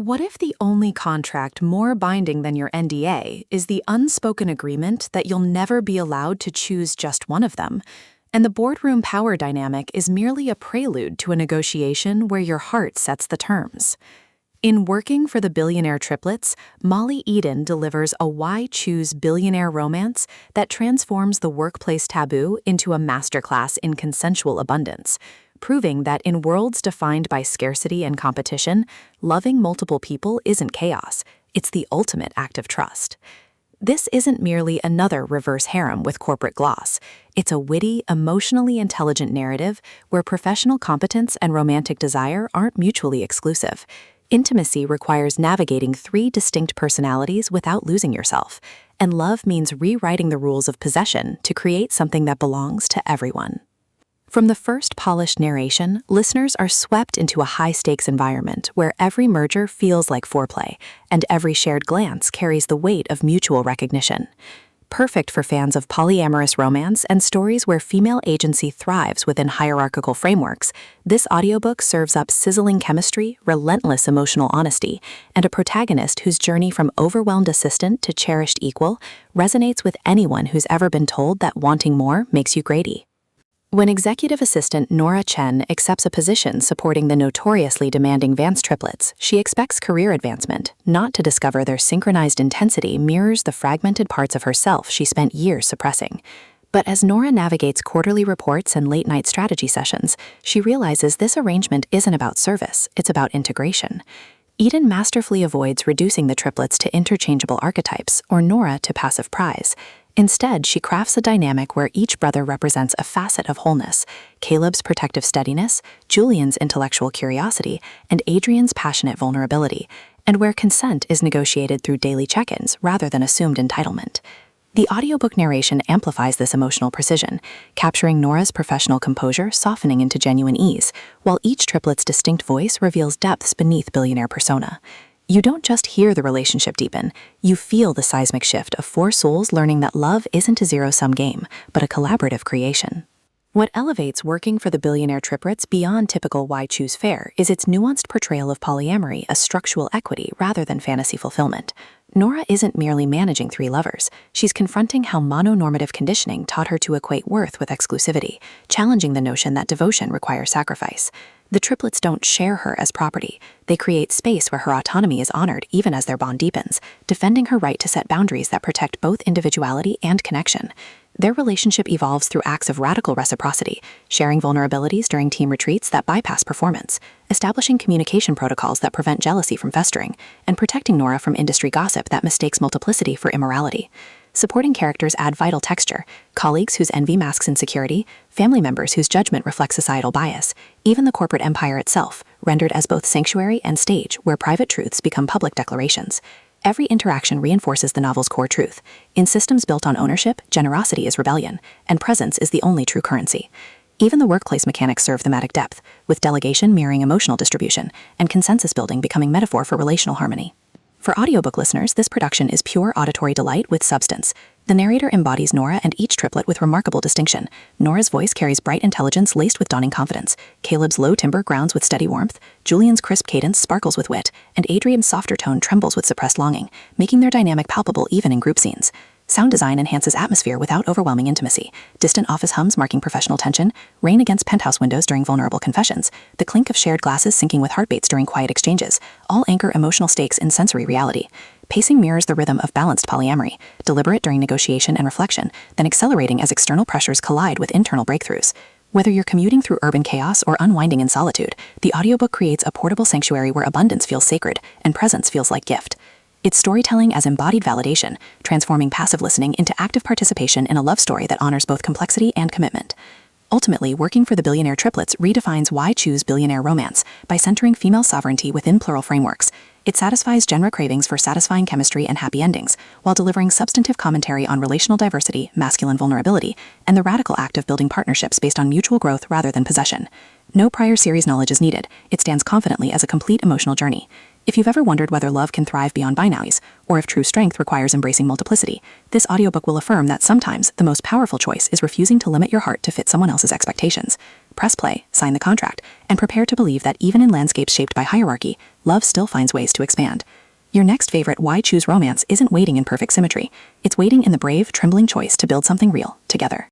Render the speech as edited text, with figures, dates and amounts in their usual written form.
What if the only contract more binding than your NDA is the unspoken agreement that you'll never be allowed to choose just one of them, and the boardroom power dynamic is merely a prelude to a negotiation where your heart sets the terms? In Working for the Billionaire Triplets, Molly Eden delivers a why choose billionaire romance that transforms the workplace taboo into a masterclass in consensual abundance, proving that in worlds defined by scarcity and competition, loving multiple people isn't chaos, it's the ultimate act of trust. This isn't merely another reverse harem with corporate gloss. It's a witty, emotionally intelligent narrative where professional competence and romantic desire aren't mutually exclusive. Intimacy requires navigating 3 distinct personalities without losing yourself, and love means rewriting the rules of possession to create something that belongs to everyone. From the first polished narration, listeners are swept into a high-stakes environment where every merger feels like foreplay, and every shared glance carries the weight of mutual recognition. Perfect for fans of polyamorous romance and stories where female agency thrives within hierarchical frameworks, this audiobook serves up sizzling chemistry, relentless emotional honesty, and a protagonist whose journey from overwhelmed assistant to cherished equal resonates with anyone who's ever been told that wanting more makes you greedy. When executive assistant Nora Chen accepts a position supporting the notoriously demanding Vance triplets, she expects career advancement, not to discover their synchronized intensity mirrors the fragmented parts of herself she spent years suppressing. But as Nora navigates quarterly reports and late-night strategy sessions, she realizes this arrangement isn't about service, it's about integration. Eden masterfully avoids reducing the triplets to interchangeable archetypes or Nora to passive prize. Instead, she crafts a dynamic where each brother represents a facet of wholeness: Caleb's protective steadiness, Julian's intellectual curiosity, and Adrian's passionate vulnerability, and where consent is negotiated through daily check-ins rather than assumed entitlement. The audiobook narration amplifies this emotional precision, capturing Nora's professional composure softening into genuine ease, while each triplet's distinct voice reveals depths beneath billionaire persona. You don't just hear the relationship deepen, you feel the seismic shift of 4 souls learning that love isn't a zero-sum game, but a collaborative creation. What elevates Working for the Billionaire Triplets beyond typical why choose fare is its nuanced portrayal of polyamory as structural equity rather than fantasy fulfillment. Nora isn't merely managing 3 lovers, she's confronting how mononormative conditioning taught her to equate worth with exclusivity, challenging the notion that devotion requires sacrifice. The triplets don't share her as property. They create space where her autonomy is honored even as their bond deepens, defending her right to set boundaries that protect both individuality and connection. Their relationship evolves through acts of radical reciprocity, sharing vulnerabilities during team retreats that bypass performance, establishing communication protocols that prevent jealousy from festering, and protecting Nora from industry gossip that mistakes multiplicity for immorality. Supporting characters add vital texture: colleagues whose envy masks insecurity, family members whose judgment reflects societal bias, even the corporate empire itself, rendered as both sanctuary and stage where private truths become public declarations. Every interaction reinforces the novel's core truth. In systems built on ownership, generosity is rebellion, and presence is the only true currency. Even the workplace mechanics serve thematic depth, with delegation mirroring emotional distribution, and consensus building becoming metaphor for relational harmony. For audiobook listeners, this production is pure auditory delight with substance. The narrator embodies Nora and each triplet with remarkable distinction. Nora's voice carries bright intelligence laced with dawning confidence. Caleb's low timbre grounds with steady warmth. Julian's crisp cadence sparkles with wit. And Adrian's softer tone trembles with suppressed longing, making their dynamic palpable even in group scenes. Sound design enhances atmosphere without overwhelming intimacy. Distant office hums marking professional tension, rain against penthouse windows during vulnerable confessions, the clink of shared glasses syncing with heartbeats during quiet exchanges, all anchor emotional stakes in sensory reality. Pacing mirrors the rhythm of balanced polyamory, deliberate during negotiation and reflection, then accelerating as external pressures collide with internal breakthroughs. Whether you're commuting through urban chaos or unwinding in solitude, the audiobook creates a portable sanctuary where abundance feels sacred and presence feels like gift. It's storytelling as embodied validation, transforming passive listening into active participation in a love story that honors both complexity and commitment. Ultimately, Working for the Billionaire Triplets redefines why choose billionaire romance by centering female sovereignty within plural frameworks. It satisfies genre cravings for satisfying chemistry and happy endings, while delivering substantive commentary on relational diversity, masculine vulnerability, and the radical act of building partnerships based on mutual growth rather than possession. No prior series knowledge is needed. It stands confidently as a complete emotional journey. If you've ever wondered whether love can thrive beyond binaries, or if true strength requires embracing multiplicity, this audiobook will affirm that sometimes the most powerful choice is refusing to limit your heart to fit someone else's expectations. press play, sign the contract, and prepare to believe that even in landscapes shaped by hierarchy, love still finds ways to expand. Your next favorite why choose romance isn't waiting in perfect symmetry. It's waiting in the brave, trembling choice to build something real together.